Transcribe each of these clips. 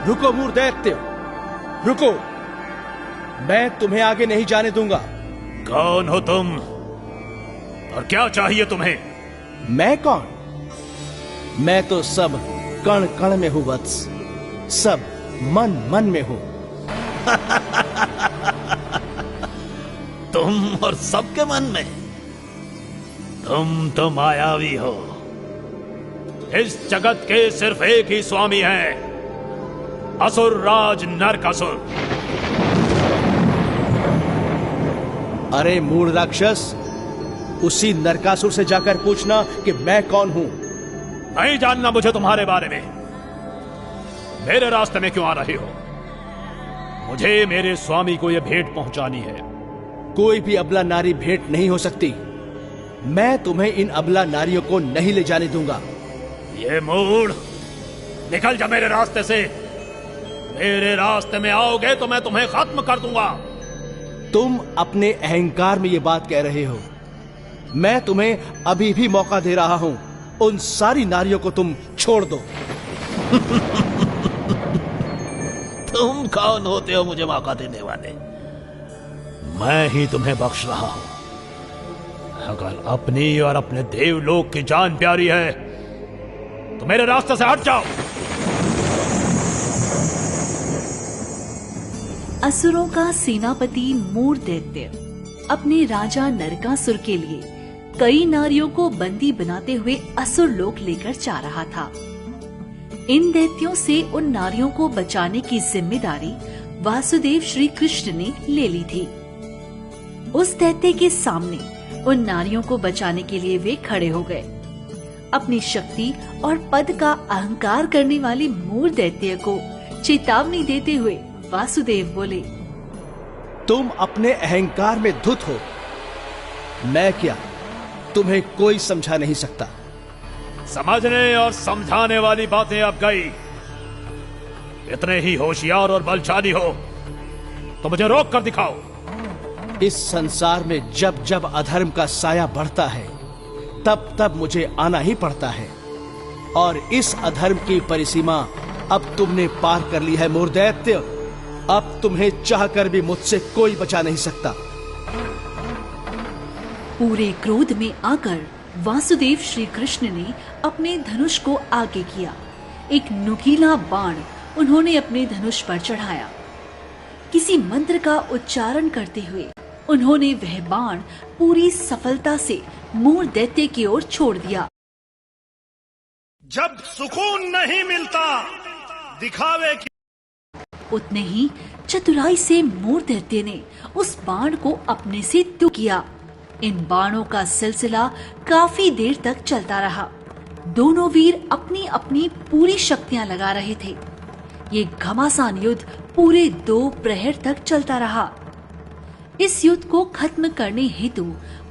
रुको मूर दैत्य, रुको। मैं तुम्हें आगे नहीं जाने दूंगा। कौन हो तुम और क्या चाहिए तुम्हें? मैं कौन? मैं तो सब कण कण में हूं वत्स, सब मन मन में हूं। तुम और सबके मन में? तुम तो मायावी हो। इस जगत के सिर्फ एक ही स्वामी है, असुर राज नरकासुर। अरे मूढ़ राक्षस, उसी नरकासुर से जाकर पूछना कि मैं कौन हूं। नहीं जानना मुझे तुम्हारे बारे में। मेरे रास्ते में क्यों आ रहे हो? मुझे मेरे स्वामी को यह भेंट पहुंचानी है। कोई भी अबला नारी भेंट नहीं हो सकती। मैं तुम्हें इन अबला नारियों को नहीं ले जाने दूंगा। ये मूढ़, निकल जा मेरे रास्ते से। मेरे रास्ते में आओगे तो मैं तुम्हें खत्म कर दूंगा। तुम अपने अहंकार में ये बात कह रहे हो। मैं तुम्हें अभी भी मौका दे रहा हूं। उन सारी नारियों को तुम छोड़ दो। तुम कौन होते हो मुझे मौका देने वाले? मैं ही तुम्हें बख्श रहा हूं। अगर अपनी और अपने देवलोक की जान प्यारी है तो मेरे रास्ते से हट जाओ। असुरों का सेनापति मूढ़ दैत्य अपने राजा नरकासुर के लिए कई नारियों को बंदी बनाते हुए असुर लोक लेकर जा रहा था। इन दैत्यों से उन नारियों को बचाने की जिम्मेदारी वासुदेव श्री कृष्ण ने ले ली थी। उस दैत्य के सामने उन नारियों को बचाने के लिए वे खड़े हो गए। अपनी शक्ति और पद का अहंकार करने वाली मूढ़ दैत्य को चेतावनी देते हुए वासुदेव बोले, तुम अपने अहंकार में धुत हो। मैं क्या, तुम्हें कोई समझा नहीं सकता। समझने और समझाने वाली बातें अब गई। इतने ही होशियार और बलशाली हो तो मुझे रोक कर दिखाओ। इस संसार में जब जब अधर्म का साया बढ़ता है तब तब मुझे आना ही पड़ता है। और इस अधर्म की परिसीमा अब तुमने पार कर ली है मूढ़ दैत्य। अब तुम्हें चाहकर भी मुझसे कोई बचा नहीं सकता। पूरे क्रोध में आकर वासुदेव श्री कृष्ण ने अपने धनुष को आगे किया। एक नुकीला बाण उन्होंने अपने धनुष पर चढ़ाया। किसी मंत्र का उच्चारण करते हुए उन्होंने वह बाण पूरी सफलता से मूढ़ दैत्य की ओर छोड़ दिया। जब सुकून नहीं मिलता दिखावे की। उतने ही चतुराई से मूढ़ दैत्य ने उस बाण को अपने से त्यों किया। इन बाणों का सिलसिला काफी देर तक चलता रहा। दोनों वीर अपनी अपनी पूरी शक्तियां लगा रहे थे। ये घमासान युद्ध पूरे 2 प्रहर तक चलता रहा। इस युद्ध को खत्म करने हेतु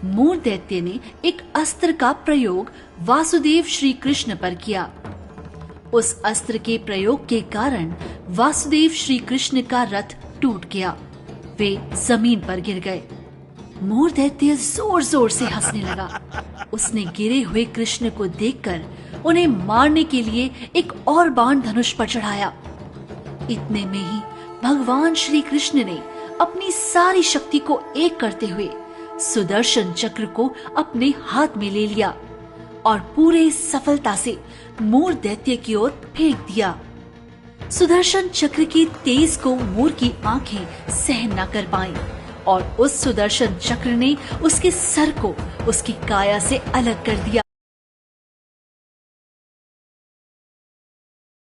मूढ़ दैत्य ने एक अस्त्र का प्रयोग वासुदेव श्री कृष्ण पर किया। उस अस्त्र के प्रयोग के कारण वासुदेव श्री कृष्ण का रथ टूट गया। वे जमीन पर गिर गए। मूढ़ दैत्य जोर जोर से हंसने लगा। उसने गिरे हुए कृष्ण को देखकर उन्हें मारने के लिए एक और बाण धनुष पर चढ़ाया। इतने में ही भगवान श्री कृष्ण ने अपनी सारी शक्ति को एक करते हुए सुदर्शन चक्र को अपने हाथ में ले लिया और पूरे सफलता से मूढ़ दैत्य की ओर फेंक दिया। सुदर्शन चक्र की तेज को मूढ़ की आंखें सहन न कर पाईं और उस सुदर्शन चक्र ने उसके सर को उसकी काया से अलग कर दिया।